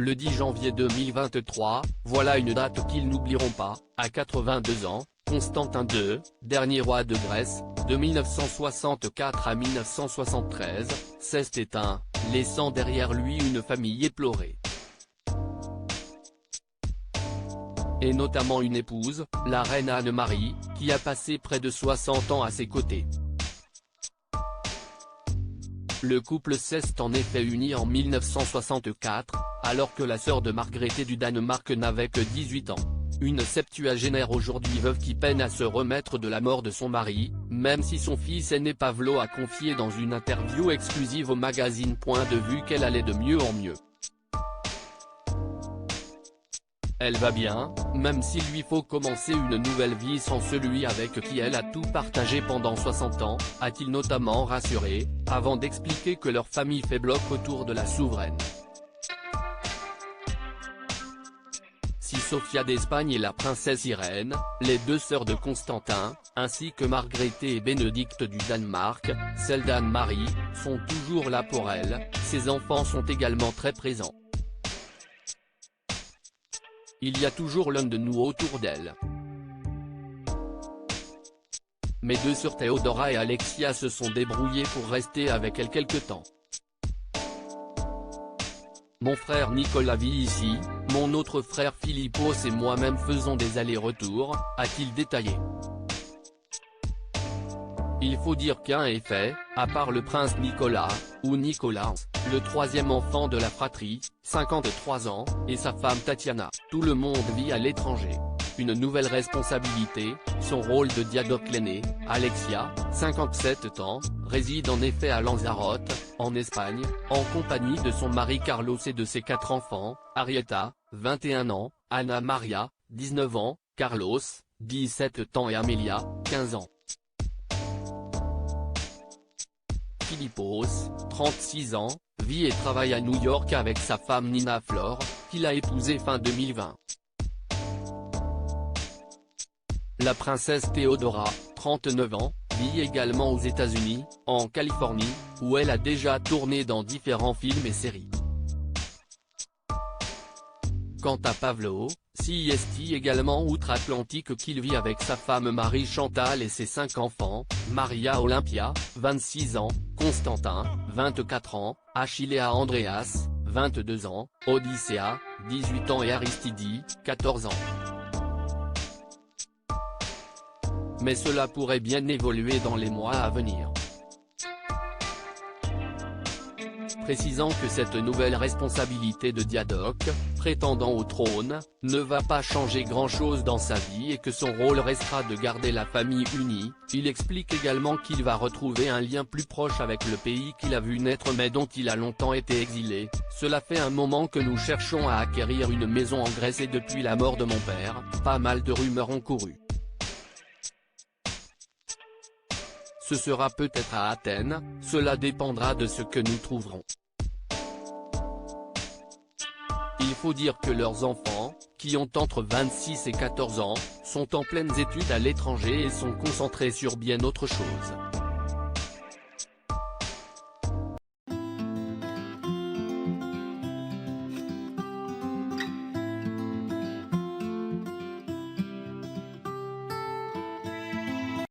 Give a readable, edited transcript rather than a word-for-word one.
Le 10 janvier 2023, voilà une date qu'ils n'oublieront pas, à 82 ans, Constantin II, dernier roi de Grèce, de 1964 à 1973, s'est éteint, laissant derrière lui une famille éplorée. Et notamment une épouse, la reine Anne-Marie, qui a passé près de 60 ans à ses côtés. Le couple s'est en effet uni en 1964, alors que la sœur de Margrethe du Danemark n'avait que 18 ans. Une septuagénaire aujourd'hui veuve qui peine à se remettre de la mort de son mari, même si son fils aîné Pavlo a confié dans une interview exclusive au magazine Point de Vue qu'elle allait de mieux en mieux. Elle va bien, même s'il lui faut commencer une nouvelle vie sans celui avec qui elle a tout partagé pendant 60 ans, a-t-il notamment rassuré, avant d'expliquer que leur famille fait bloc autour de la souveraine. Si Sofia d'Espagne et la princesse Irène, les deux sœurs de Constantin, ainsi que Margrethe et Bénédicte du Danemark, celles d'Anne-Marie, sont toujours là pour elle, ses enfants sont également très présents. Il y a toujours l'un de nous autour d'elle. Mes deux sœurs Théodora et Alexia se sont débrouillées pour rester avec elle quelque temps. Mon frère Nicolas vit ici, mon autre frère Philippos et moi-même faisons des allers-retours, a-t-il détaillé. Il faut dire qu'un est fait, à part le prince Nicolas, ou Nicolas, le troisième enfant de la fratrie, 53 ans, et sa femme Tatiana, tout le monde vit à l'étranger. Une nouvelle responsabilité, son rôle de diadoque l'aîné, Alexia, 57 ans, réside en effet à Lanzarote, en Espagne, en compagnie de son mari Carlos et de ses 4 enfants, Arieta, 21 ans, Anna Maria, 19 ans, Carlos, 17 ans et Amelia, 15 ans. Philippos, 36 ans, vit et travaille à New York avec sa femme Nina Flor, qu'il a épousée fin 2020. La princesse Théodora, 39 ans, vit également aux États-Unis, en Californie, où elle a déjà tourné dans différents films et séries. Quant à Pavlo, CST également outre-Atlantique qu'il vit avec sa femme Marie Chantal et ses 5 enfants, Maria Olympia, 26 ans, Constantin, 24 ans, Achillea Andreas, 22 ans, Odyssea, 18 ans et Aristidi, 14 ans. Mais cela pourrait bien évoluer dans les mois à venir. Précisant que cette nouvelle responsabilité de diadoque, prétendant au trône, ne va pas changer grand-chose dans sa vie et que son rôle restera de garder la famille unie, il explique également qu'il va retrouver un lien plus proche avec le pays qu'il a vu naître mais dont il a longtemps été exilé. Cela fait un moment que nous cherchons à acquérir une maison en Grèce et depuis la mort de mon père, pas mal de rumeurs ont couru. Ce sera peut-être à Athènes, cela dépendra de ce que nous trouverons. Il faut dire que leurs enfants, qui ont entre 26 et 14 ans, sont en pleines études à l'étranger et sont concentrés sur bien autre chose.